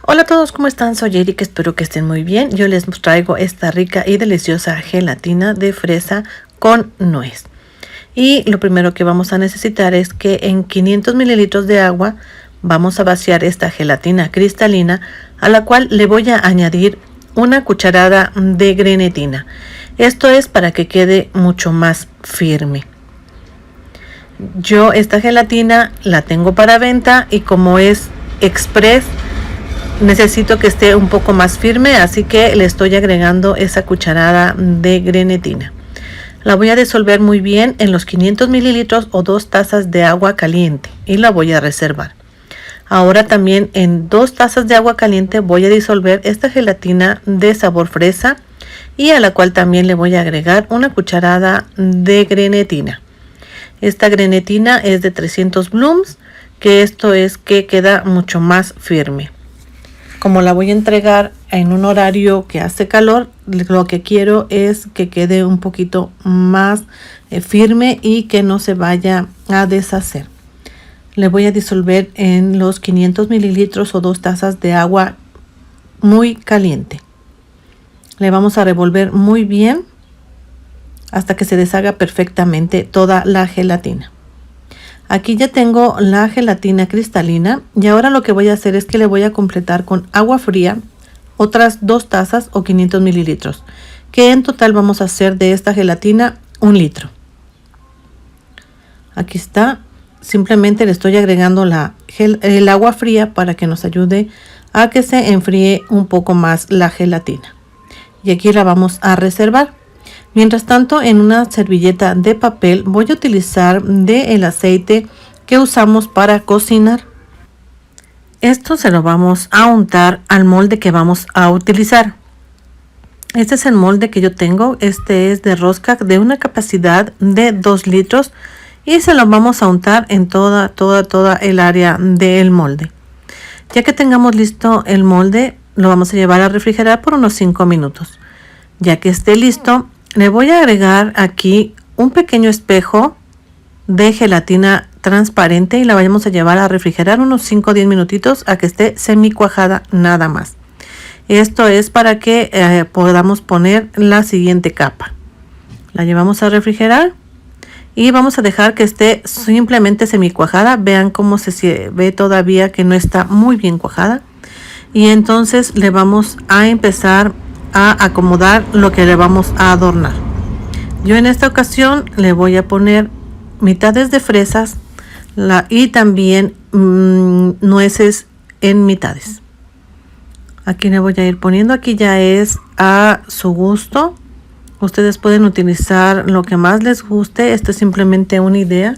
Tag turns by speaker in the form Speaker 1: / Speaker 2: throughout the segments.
Speaker 1: Hola a todos, ¿cómo están? Soy Erika, espero que estén muy bien. Yo les traigo esta rica y deliciosa gelatina de fresa con nuez. Y lo primero que vamos a necesitar es que en 500 mililitros de agua vamos a vaciar esta gelatina cristalina, a la cual le voy a añadir una cucharada de grenetina. Esto es para que quede mucho más firme. Yo esta gelatina la tengo para venta y como es express, necesito que esté un poco más firme, así que le estoy agregando esa cucharada de grenetina. La voy a disolver muy bien en los 500 mililitros o 2 tazas de agua caliente y la voy a reservar. Ahora también en 2 tazas de agua caliente voy a disolver esta gelatina de sabor fresa y a la cual también le voy a agregar una cucharada de grenetina. Esta grenetina es de 300 blooms, que esto es que queda mucho más firme. Como la voy a entregar en un horario que hace calor, lo que quiero es que quede un poquito más firme y que no se vaya a deshacer. Le voy a disolver en los 500 mililitros o 2 tazas de agua muy caliente. Le vamos a revolver muy bien hasta que se deshaga perfectamente toda la gelatina. Aquí ya tengo la gelatina cristalina y ahora lo que voy a hacer es que le voy a completar con agua fría otras 2 tazas o 500 mililitros, que en total vamos a hacer de esta gelatina 1 litro. Aquí está, simplemente le estoy agregando el agua fría para que nos ayude a que se enfríe un poco más la gelatina. Y aquí la vamos a reservar. Mientras tanto, en una servilleta de papel voy a utilizar el aceite que usamos para cocinar. Esto se lo vamos a untar al molde que vamos a utilizar. Este es el molde que yo tengo. Este es de rosca de una capacidad de 2 litros y se lo vamos a untar en toda el área del molde. Ya que tengamos listo el molde, lo vamos a llevar a refrigerar por unos 5 minutos. Ya que esté listo, le voy a agregar aquí un pequeño espejo de gelatina transparente y la vamos a llevar a refrigerar unos 5 o 10 minutitos a que esté semi cuajada nada más. Esto es para que podamos poner la siguiente capa. La llevamos a refrigerar y vamos a dejar que esté simplemente semi cuajada. Vean cómo se ve todavía que no está muy bien cuajada. Y entonces le vamos a empezar a acomodar lo que le vamos a adornar. Yo en esta ocasión le voy a poner mitades de fresas y también nueces en mitades. Aquí le voy a ir poniendo. Aquí ya es a su gusto. Ustedes pueden utilizar lo que más les guste. Esto es simplemente una idea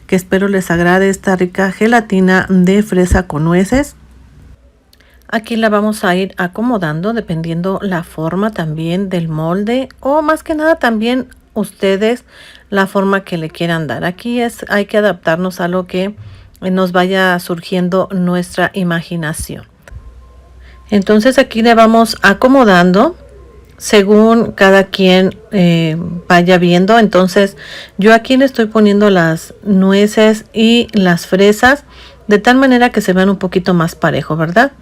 Speaker 1: que espero les agrade, esta rica gelatina de fresa con nueces. Aquí la vamos a ir acomodando dependiendo la forma también del molde o más que nada también ustedes la forma que le quieran dar. Aquí hay que adaptarnos a lo que nos vaya surgiendo nuestra imaginación. Entonces aquí le vamos acomodando según cada quien vaya viendo. Entonces yo aquí le estoy poniendo las nueces y las fresas de tal manera que se vean un poquito más parejo, ¿verdad?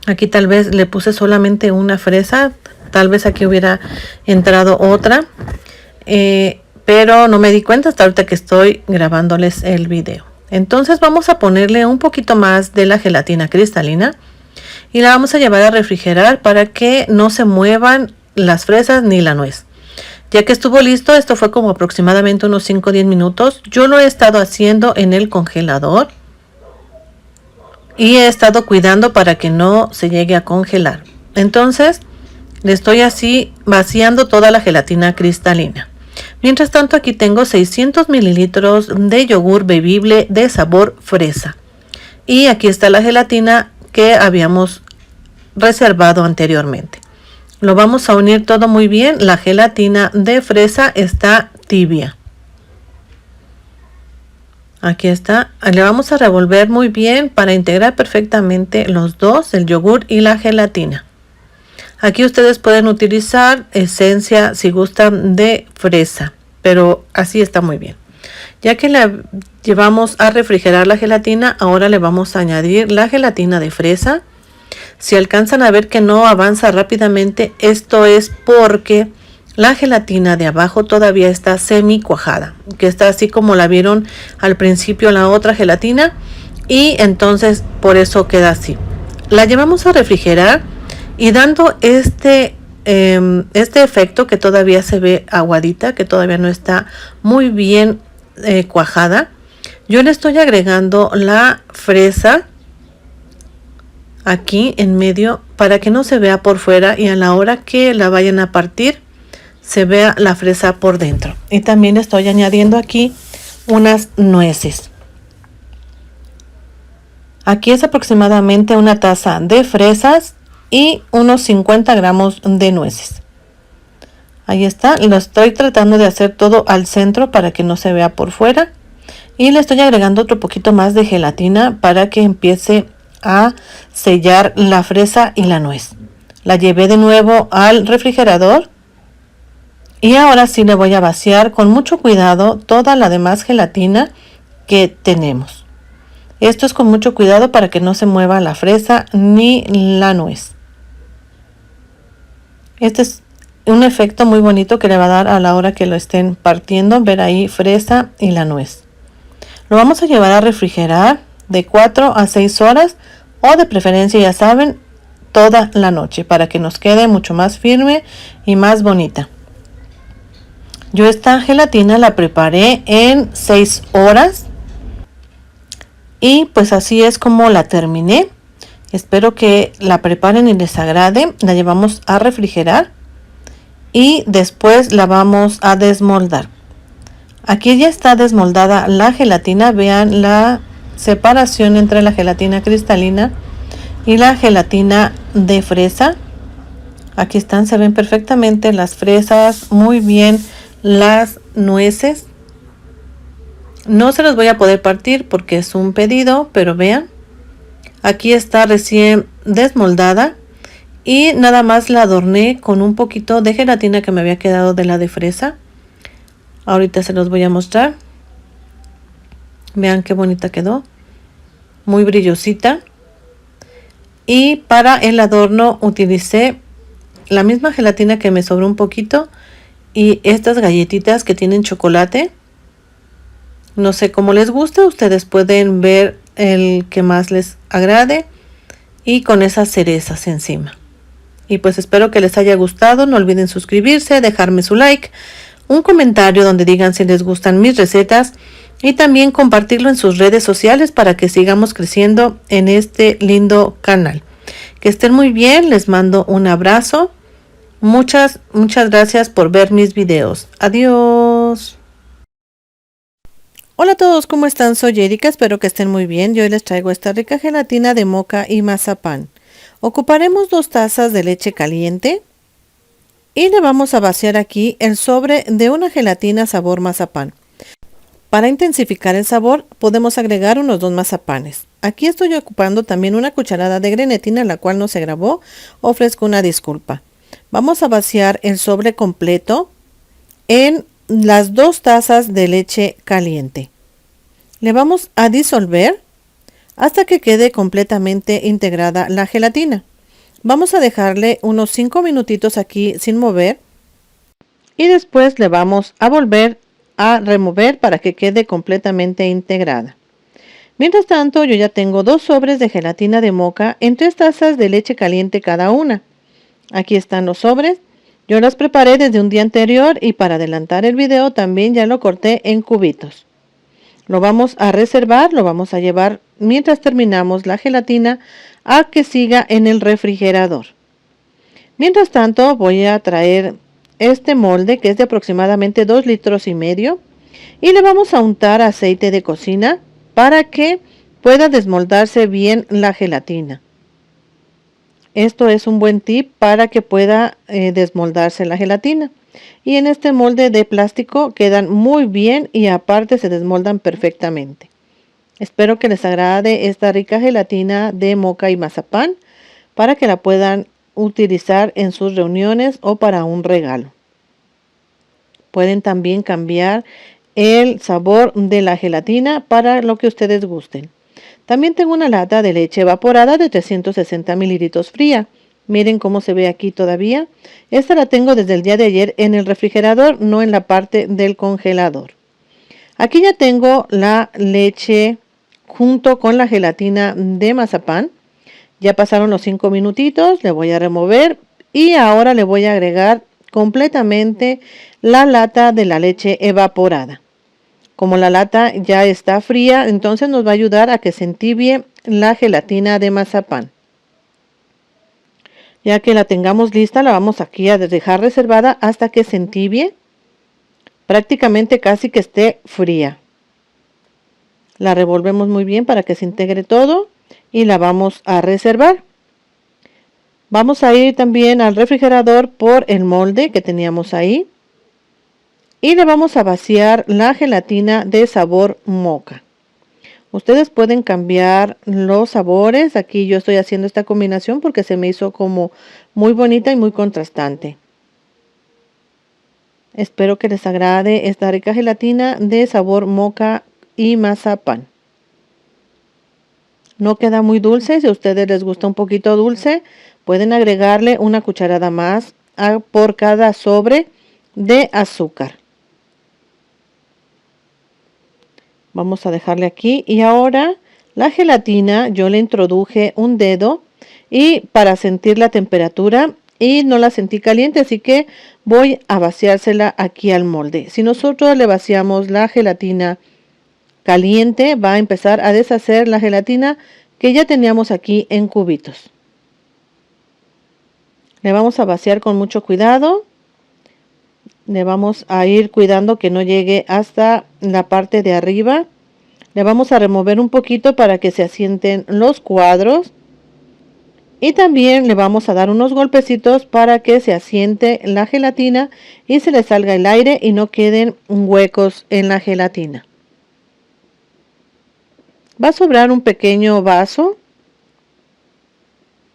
Speaker 1: Aquí tal vez le puse solamente una fresa, tal vez aquí hubiera entrado otra, pero no me di cuenta hasta ahorita que estoy grabándoles el video. Entonces vamos a ponerle un poquito más de la gelatina cristalina y la vamos a llevar a refrigerar para que no se muevan las fresas ni la nuez. Ya que estuvo listo, esto fue como aproximadamente unos 5 o 10 minutos. Yo lo he estado haciendo en el congelador y he estado cuidando para que no se llegue a congelar. Entonces le estoy así vaciando toda la gelatina cristalina. Mientras tanto aquí tengo 600 mililitros de yogur bebible de sabor fresa y aquí está la gelatina que habíamos reservado anteriormente. Lo vamos a unir todo muy bien. La gelatina de fresa está tibia. Aquí está, le vamos a revolver muy bien para integrar perfectamente los dos, el yogur y la gelatina. Aquí ustedes pueden utilizar esencia si gustan de fresa, pero así está muy bien. Ya que la llevamos a refrigerar la gelatina, ahora le vamos a añadir la gelatina de fresa Si alcanzan a ver que no avanza rápidamente, esto es porque la gelatina de abajo todavía está semi cuajada, que está así como la vieron al principio la otra gelatina, y entonces por eso queda así. La llevamos a refrigerar y dando este efecto que todavía se ve aguadita, que todavía no está muy bien cuajada, yo le estoy agregando la fresa aquí en medio para que no se vea por fuera y a la hora que la vayan a partir se vea la fresa por dentro. Y también estoy añadiendo aquí unas nueces. Aquí es aproximadamente una taza de fresas y unos 50 gramos de nueces. Ahí está, lo estoy tratando de hacer todo al centro para que no se vea por fuera. Y le estoy agregando otro poquito más de gelatina para que empiece a sellar la fresa y la nuez. La llevé de nuevo al refrigerador y ahora sí le voy a vaciar con mucho cuidado toda la demás gelatina que tenemos. Esto es con mucho cuidado para que no se mueva la fresa ni la nuez. Este es un efecto muy bonito que le va a dar a la hora que lo estén partiendo, ver ahí fresa y la nuez. Lo vamos a llevar a refrigerar de 4 a 6 horas o de preferencia, ya saben, toda la noche para que nos quede mucho más firme y más bonita. Yo esta gelatina la preparé en 6 horas y pues así es como la terminé. Espero que la preparen y les agrade. La llevamos a refrigerar y después la vamos a desmoldar. Aquí ya está desmoldada la gelatina. Vean la separación entre la gelatina cristalina y la gelatina de fresa. Aquí están, se ven perfectamente las fresas, muy bien las nueces. No se los voy a poder partir porque es un pedido, pero vean, aquí está recién desmoldada y nada más la adorné con un poquito de gelatina que me había quedado de la de fresa. Ahorita se los voy a mostrar. Vean qué bonita quedó, muy brillosita. Y para el adorno utilicé la misma gelatina que me sobró un poquito y estas galletitas que tienen chocolate. No sé cómo les gusta, ustedes pueden ver el que más les agrade y con esas cerezas encima. Y pues espero que les haya gustado. No olviden suscribirse, dejarme su like, un comentario donde digan si les gustan mis recetas y también compartirlo en sus redes sociales para que sigamos creciendo en este lindo canal. Que estén muy bien, les mando un abrazo. Muchas gracias por ver mis videos. Adiós. Hola a todos, ¿cómo están? Soy Erika, espero que estén muy bien. Yo hoy les traigo esta rica gelatina de moca y mazapán. Ocuparemos 2 tazas de leche caliente y le vamos a vaciar aquí el sobre de una gelatina sabor mazapán. Para intensificar el sabor podemos agregar unos 2 mazapanes. Aquí estoy ocupando también una cucharada de grenetina, la cual no se grabó, ofrezco una disculpa. Vamos a vaciar el sobre completo en las 2 tazas de leche caliente. Le vamos a disolver hasta que quede completamente integrada la gelatina. Vamos a dejarle unos 5 minutitos aquí sin mover y después le vamos a volver a remover para que quede completamente integrada. Mientras tanto, yo ya tengo 2 sobres de gelatina de moca en 3 tazas de leche caliente cada una. Aquí están los sobres. Yo las preparé desde un día anterior y para adelantar el video también ya lo corté en cubitos. Lo vamos a reservar, lo vamos a llevar mientras terminamos la gelatina a que siga en el refrigerador. Mientras tanto voy a traer este molde que es de aproximadamente 2,5 litros y le vamos a untar aceite de cocina para que pueda desmoldarse bien la gelatina. Esto es un buen tip para que pueda desmoldarse la gelatina. Y en este molde de plástico quedan muy bien y aparte se desmoldan perfectamente. Espero que les agrade esta rica gelatina de moca y mazapán para que la puedan utilizar en sus reuniones o para un regalo. Pueden también cambiar el sabor de la gelatina para lo que ustedes gusten. También tengo una lata de leche evaporada de 360 mililitros fría. Miren cómo se ve aquí todavía. Esta la tengo desde el día de ayer en el refrigerador, no en la parte del congelador. Aquí ya tengo la leche junto con la gelatina de mazapán. Ya pasaron los 5 minutitos, le voy a remover y ahora le voy a agregar completamente la lata de la leche evaporada. Como la lata ya está fría, entonces nos va a ayudar a que se entibie la gelatina de mazapán. Ya que la tengamos lista, la vamos aquí a dejar reservada hasta que se entibie, prácticamente casi que esté fría. La revolvemos muy bien para que se integre todo y la vamos a reservar. Vamos a ir también al refrigerador por el molde que teníamos ahí y le vamos a vaciar la gelatina de sabor moca. Ustedes pueden cambiar los sabores. Aquí yo estoy haciendo esta combinación porque se me hizo como muy bonita y muy contrastante. Espero que les agrade esta rica gelatina de sabor moca y mazapán. No queda muy dulce. Si a ustedes les gusta un poquito dulce, pueden agregarle una cucharada más por cada sobre de azúcar. Vamos a dejarle aquí y ahora la gelatina yo le introduje un dedo y para sentir la temperatura y no la sentí caliente, así que voy a vaciársela aquí al molde. Si nosotros le vaciamos la gelatina caliente, va a empezar a deshacer la gelatina que ya teníamos aquí en cubitos. Le vamos a vaciar con mucho cuidado. Le vamos a ir cuidando que no llegue hasta la parte de arriba. Le vamos a remover un poquito para que se asienten los cuadros. Y también le vamos a dar unos golpecitos para que se asiente la gelatina y se le salga el aire y no queden huecos en la gelatina. Va a sobrar un pequeño vaso,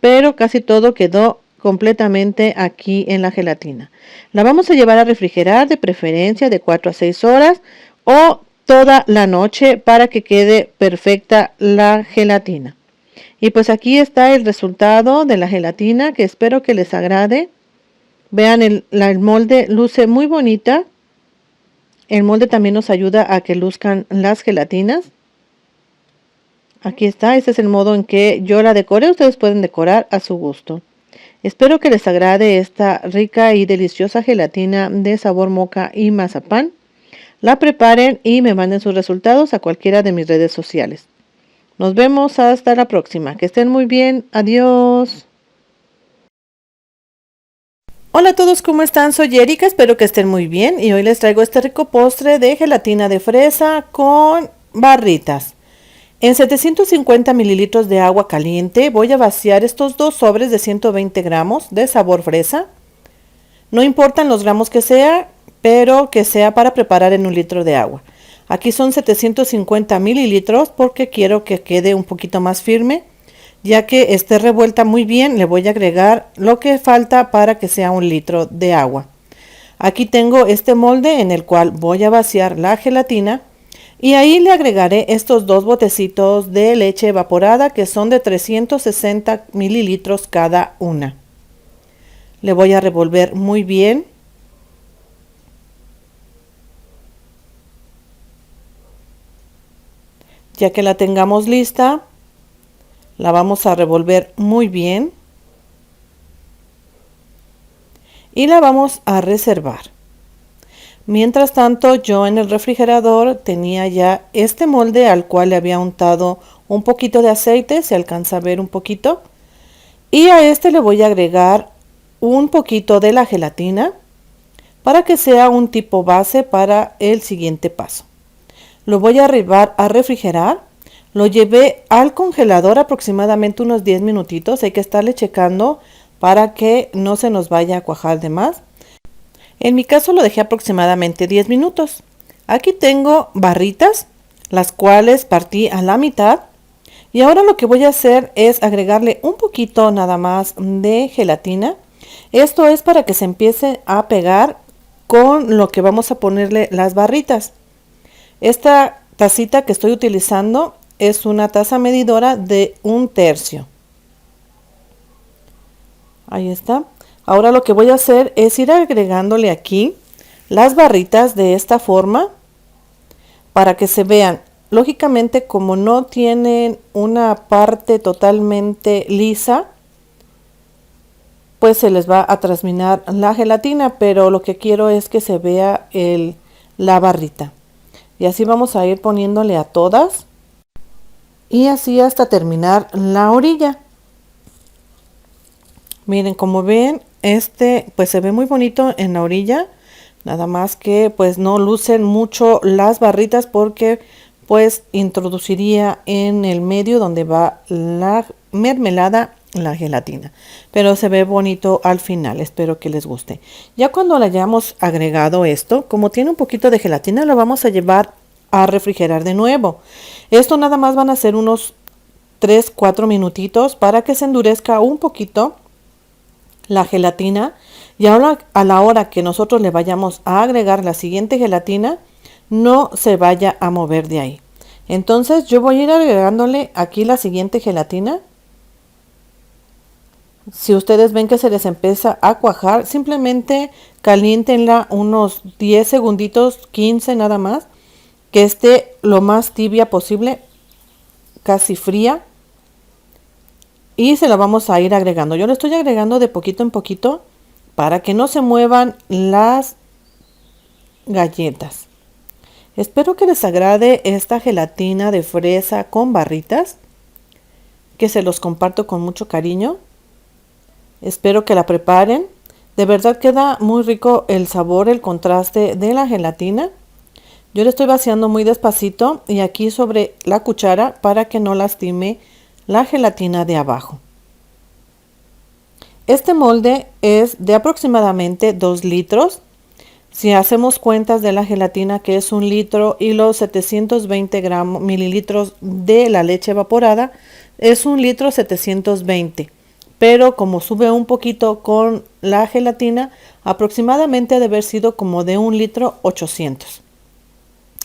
Speaker 1: pero casi todo quedó completamente aquí en la gelatina. La vamos a llevar a refrigerar, de preferencia de 4 a 6 horas o toda la noche para que quede perfecta la gelatina. Y pues aquí está el resultado de la gelatina, que espero que les agrade. Vean, el molde luce muy bonita. El molde también nos ayuda a que luzcan las gelatinas. Aquí está, este es el modo en que yo la decoré. Ustedes pueden decorar a su gusto. Espero que les agrade esta rica y deliciosa gelatina de sabor moca y mazapán. La preparen y me manden sus resultados a cualquiera de mis redes sociales. Nos vemos hasta la próxima. Que estén muy bien. Adiós. Hola a todos, ¿cómo están? Soy Erika, espero que estén muy bien y hoy les traigo este rico postre de gelatina de fresa con barritas. En 750 mililitros de agua caliente voy a vaciar estos dos sobres de 120 gramos de sabor fresa. No importan los gramos que sea, pero que sea para preparar en 1 litro de agua. Aquí son 750 mililitros porque quiero que quede un poquito más firme. Ya que esté revuelta muy bien, le voy a agregar lo que falta para que sea 1 litro de agua. Aquí tengo este molde en el cual voy a vaciar la gelatina y ahí le agregaré estos dos botecitos de leche evaporada que son de 360 mililitros cada una. Le voy a revolver muy bien. Ya que la tengamos lista, la vamos a revolver muy bien y la vamos a reservar. Mientras tanto, yo en el refrigerador tenía ya este molde al cual le había untado un poquito de aceite, se alcanza a ver un poquito, y a este le voy a agregar un poquito de la gelatina para que sea un tipo base para el siguiente paso. Lo voy a llevar a refrigerar. Lo llevé al congelador aproximadamente unos 10 minutitos. Hay que estarle checando para que no se nos vaya a cuajar de más. En mi caso lo dejé aproximadamente 10 minutos. Aquí tengo barritas, las cuales partí a la mitad. Y ahora lo que voy a hacer es agregarle un poquito nada más de gelatina. Esto es para que se empiece a pegar con lo que vamos a ponerle las barritas. Esta tacita que estoy utilizando es una taza medidora de 1/3. Ahí está. Ahora lo que voy a hacer es ir agregándole aquí las barritas de esta forma para que se vean. Lógicamente, como no tienen una parte totalmente lisa, pues se les va a trasminar la gelatina, pero lo que quiero es que se vea la barrita. Y así vamos a ir poniéndole a todas y así hasta terminar la orilla. Miren, como ven, pues se ve muy bonito en la orilla, nada más que pues no lucen mucho las barritas porque pues introduciría en el medio donde va la mermelada la gelatina, pero se ve bonito al final. Espero que les guste. Ya cuando le hayamos agregado esto, como tiene un poquito de gelatina, lo vamos a llevar a refrigerar de nuevo. Esto nada más van a ser unos 3-4 minutitos para que se endurezca un poquito la gelatina, y ahora a la hora que nosotros le vayamos a agregar la siguiente gelatina, no se vaya a mover de ahí. Entonces yo voy a ir agregándole aquí la siguiente gelatina. Si ustedes ven que se les empieza a cuajar, simplemente caliéntenla unos 10 segunditos, 15 nada más, que esté lo más tibia posible, casi fría, y se la vamos a ir agregando. Yo le estoy agregando de poquito en poquito para que no se muevan las galletas. Espero que les agrade esta gelatina de fresa con barritas, que se los comparto con mucho cariño. Espero que la preparen. De verdad queda muy rico el sabor, el contraste de la gelatina. Yo le estoy vaciando muy despacito y aquí sobre la cuchara para que no lastime la gelatina de abajo. Este molde es de aproximadamente 2 litros. Si hacemos cuentas de la gelatina, que es 1 litro, y los 720 mililitros de la leche evaporada, es 1 litro 720. Pero como sube un poquito con la gelatina, aproximadamente ha de haber sido como de 1 litro 800.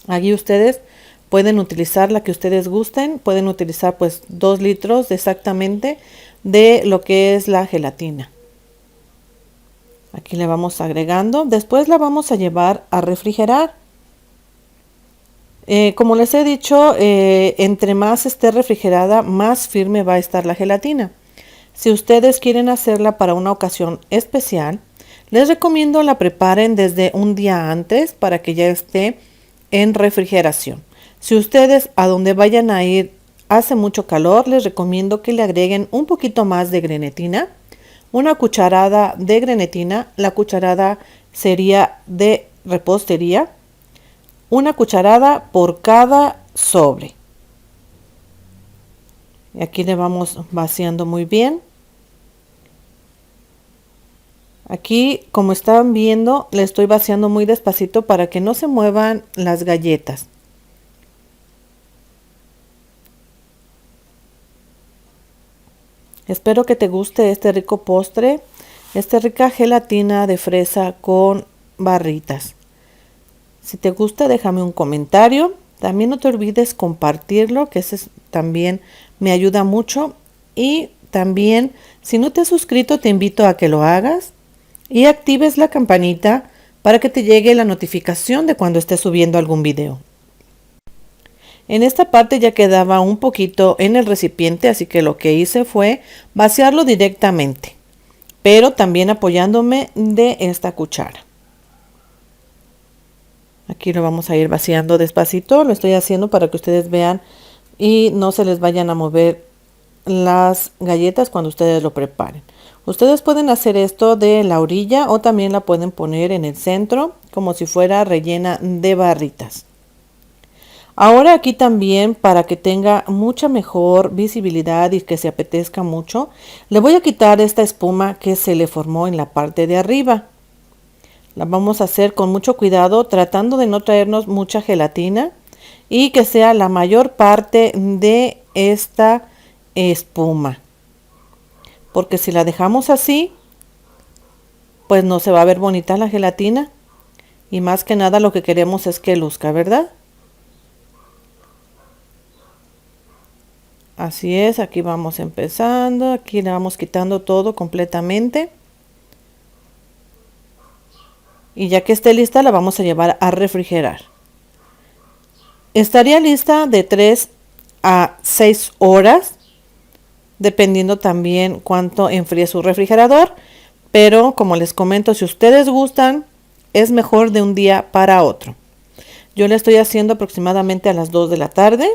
Speaker 1: Aquí ustedes pueden utilizar la que ustedes gusten, pueden utilizar pues 2 litros exactamente de lo que es la gelatina. Aquí le vamos agregando, después la vamos a llevar a refrigerar. Como les he dicho, entre más esté refrigerada, más firme va a estar la gelatina. Si ustedes quieren hacerla para una ocasión especial, les recomiendo la preparen desde un día antes para que ya esté en refrigeración. Si ustedes a donde vayan a ir hace mucho calor, les recomiendo que le agreguen un poquito más de grenetina, una cucharada de grenetina, la cucharada sería de repostería, una cucharada por cada sobre. Y aquí le vamos vaciando muy bien. Aquí, como están viendo, le estoy vaciando muy despacito para que no se muevan las galletas. Espero que te guste este rico postre, esta rica gelatina de fresa con barritas. Si te gusta, déjame un comentario. También no te olvides compartirlo, que ese también me ayuda mucho. Y también, si no te has suscrito, te invito a que lo hagas y actives la campanita para que te llegue la notificación de cuando esté subiendo algún video. En esta parte ya quedaba un poquito en el recipiente, así que lo que hice fue vaciarlo directamente, pero también apoyándome de esta cuchara. Aquí lo vamos a ir vaciando despacito, lo estoy haciendo para que ustedes vean y no se les vayan a mover las galletas cuando ustedes lo preparen. Ustedes pueden hacer esto de la orilla o también la pueden poner en el centro como si fuera rellena de barritas. Ahora aquí también, para que tenga mucha mejor visibilidad y que se apetezca mucho, le voy a quitar esta espuma que se le formó en la parte de arriba. La vamos a hacer con mucho cuidado, tratando de no traernos mucha gelatina y que sea la mayor parte de esta espuma. Porque si la dejamos así, pues no se va a ver bonita la gelatina. Y más que nada lo que queremos es que luzca, ¿verdad? Así es, aquí vamos empezando, aquí le vamos quitando todo completamente. Y ya que esté lista, la vamos a llevar a refrigerar. Estaría lista de 3 a 6 horas, dependiendo también cuánto enfríe su refrigerador. Pero como les comento, si ustedes gustan, es mejor de un día para otro. Yo la estoy haciendo aproximadamente a las 2 de la tarde.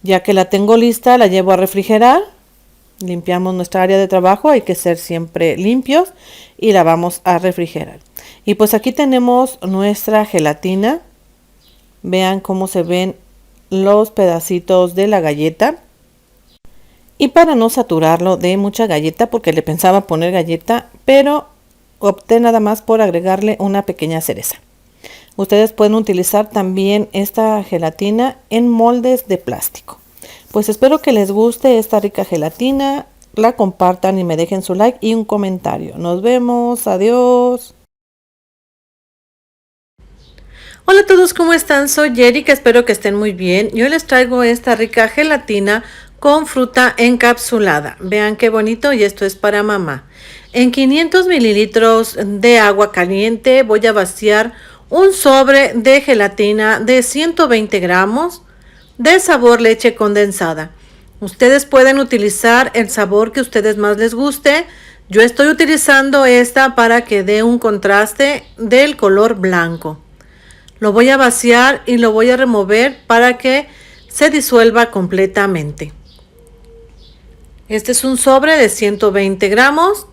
Speaker 1: Ya que la tengo lista, la llevo a refrigerar. Limpiamos nuestra área de trabajo, hay que ser siempre limpios, y la vamos a refrigerar. Y pues aquí tenemos nuestra gelatina. Vean cómo se ven los pedacitos de la galleta. Y para no saturarlo de mucha galleta, porque le pensaba poner galleta, pero opté nada más por agregarle una pequeña cereza. Ustedes pueden utilizar también esta gelatina en moldes de plástico. Pues espero que les guste esta rica gelatina, la compartan y me dejen su like y un comentario. Nos vemos, adiós. Hola a todos, ¿cómo están? Soy Erika, espero que estén muy bien. Yo les traigo esta rica gelatina con fruta encapsulada. Vean qué bonito, y esto es para mamá. En 500 mililitros de agua caliente voy a vaciar un sobre de gelatina de 120 gramos de sabor leche condensada. Ustedes pueden utilizar el sabor que a ustedes más les guste. Yo estoy utilizando esta para que dé un contraste del color blanco. Lo voy a vaciar y lo voy a remover para que se disuelva completamente. Este es un sobre de 120 gramos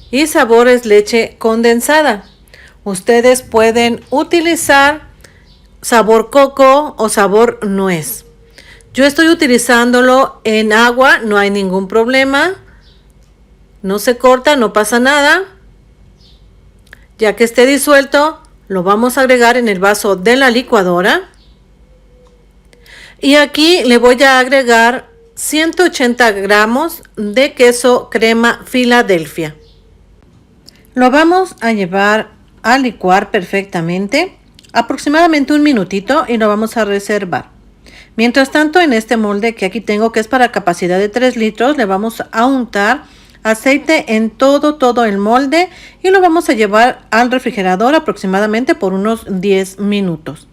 Speaker 1: y sabor es leche condensada. Ustedes pueden utilizar sabor coco o sabor nuez. Yo estoy utilizándolo en agua, no hay ningún problema. No se corta, no pasa nada. Ya que esté disuelto, lo vamos a agregar en el vaso de la licuadora. Y aquí le voy a agregar 180 gramos de queso crema Filadelfia. Lo vamos a llevar a licuar perfectamente, aproximadamente un minutito, y lo vamos a reservar. Mientras tanto, en este molde que aquí tengo, que es para capacidad de 3 litros, le vamos a untar aceite en todo el molde y lo vamos a llevar al refrigerador aproximadamente por unos 10 minutos.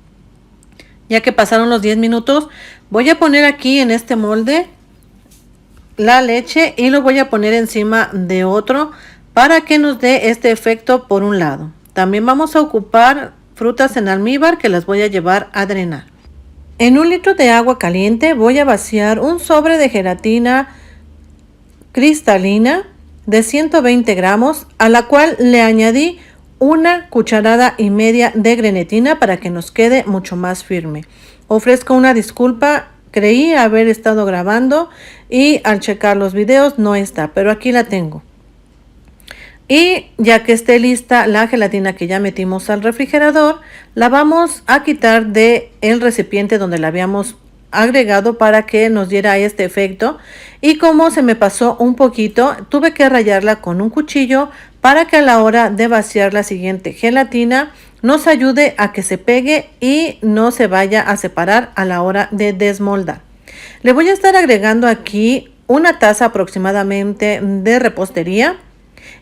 Speaker 1: Ya que pasaron los 10 minutos, voy a poner aquí en este molde la leche y lo voy a poner encima de otro para que nos dé este efecto por un lado. También vamos a ocupar frutas en almíbar que las voy a llevar a drenar. En un litro de agua caliente voy a vaciar un sobre de gelatina cristalina de 120 gramos, a la cual le añadí una cucharada y media de grenetina para que nos quede mucho más firme. Ofrezco una disculpa, creí haber estado grabando y al checar los videos no está, pero aquí la tengo. Y ya que esté lista la gelatina que ya metimos al refrigerador, la vamos a quitar del recipiente donde la habíamos agregado para que nos diera este efecto. Y como se me pasó un poquito, tuve que rallarla con un cuchillo para que a la hora de vaciar la siguiente gelatina nos ayude a que se pegue y no se vaya a separar a la hora de desmoldar. Le voy a estar agregando aquí una taza aproximadamente de repostería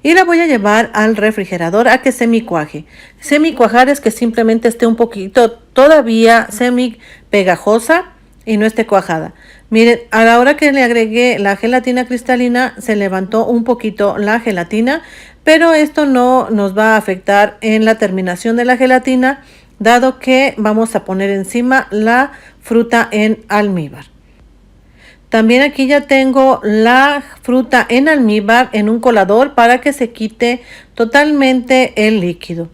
Speaker 1: y la voy a llevar al refrigerador a que semicuaje. Semicuajar es que simplemente esté un poquito todavía semi pegajosa y no esté cuajada. Miren, a la hora que le agregué la gelatina cristalina se levantó un poquito la gelatina, pero esto no nos va a afectar en la terminación de la gelatina, dado que vamos a poner encima la fruta en almíbar. También aquí ya tengo la fruta en almíbar en un colador para que se quite totalmente el líquido.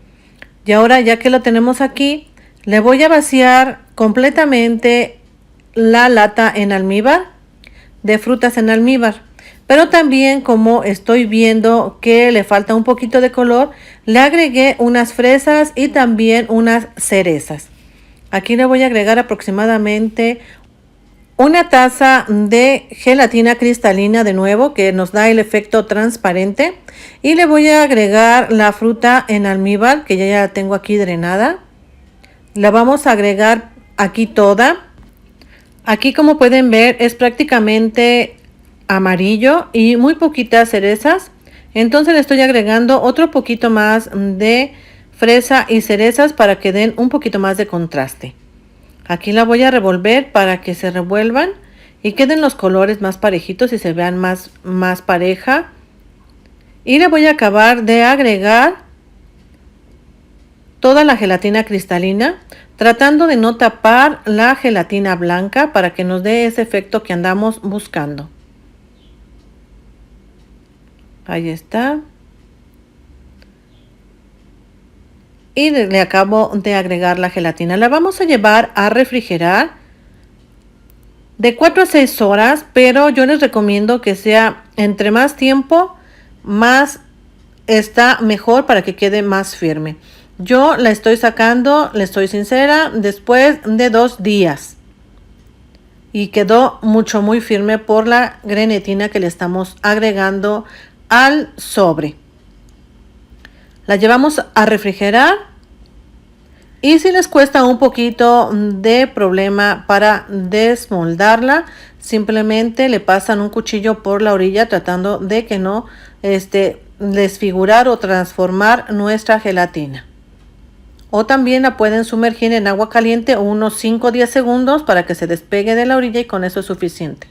Speaker 1: Y ahora, ya que lo tenemos aquí, le voy a vaciar completamente la lata en almíbar de frutas en almíbar. Pero también, como estoy viendo que le falta un poquito de color, le agregué unas fresas y también unas cerezas. Aquí le voy a agregar aproximadamente una taza de gelatina cristalina de nuevo, que nos da el efecto transparente, y le voy a agregar la fruta en almíbar que ya la tengo aquí drenada. La vamos a agregar aquí toda. Aquí, como pueden ver, es prácticamente amarillo y muy poquitas cerezas. Entonces le estoy agregando otro poquito más de fresa y cerezas para que den un poquito más de contraste. Aquí la voy a revolver para que se revuelvan y queden los colores más parejitos y se vean más pareja. Y le voy a acabar de agregar toda la gelatina cristalina, tratando de no tapar la gelatina blanca para que nos dé ese efecto que andamos buscando. Ahí está. Y le acabo de agregar la gelatina. La vamos a llevar a refrigerar de 4 a 6 horas, pero yo les recomiendo que sea entre más tiempo, más está mejor para que quede más firme. Yo la estoy sacando, le estoy sincera, después de 2 días. Y quedó muy firme por la grenetina que le estamos agregando al sobre. La llevamos a refrigerar. Y si les cuesta un poquito de problema para desmoldarla, simplemente le pasan un cuchillo por la orilla tratando de que no desfigurar o transformar nuestra gelatina. O también la pueden sumergir en agua caliente unos 5 o 10 segundos para que se despegue de la orilla y con eso es suficiente.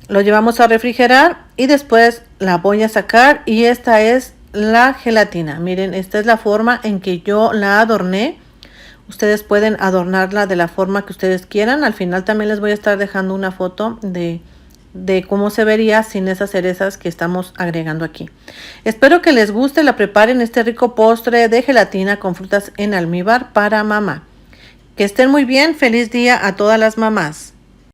Speaker 1: Lo llevamos a refrigerar y después la voy a sacar y esta es la gelatina. Miren, esta es la forma en que yo la adorné. Ustedes pueden adornarla de la forma que ustedes quieran. Al final también les voy a estar dejando una foto de cómo se vería sin esas cerezas que estamos agregando aquí. Espero que les guste, la preparen este rico postre de gelatina con frutas en almíbar para mamá. Que estén muy bien, feliz día a todas las mamás.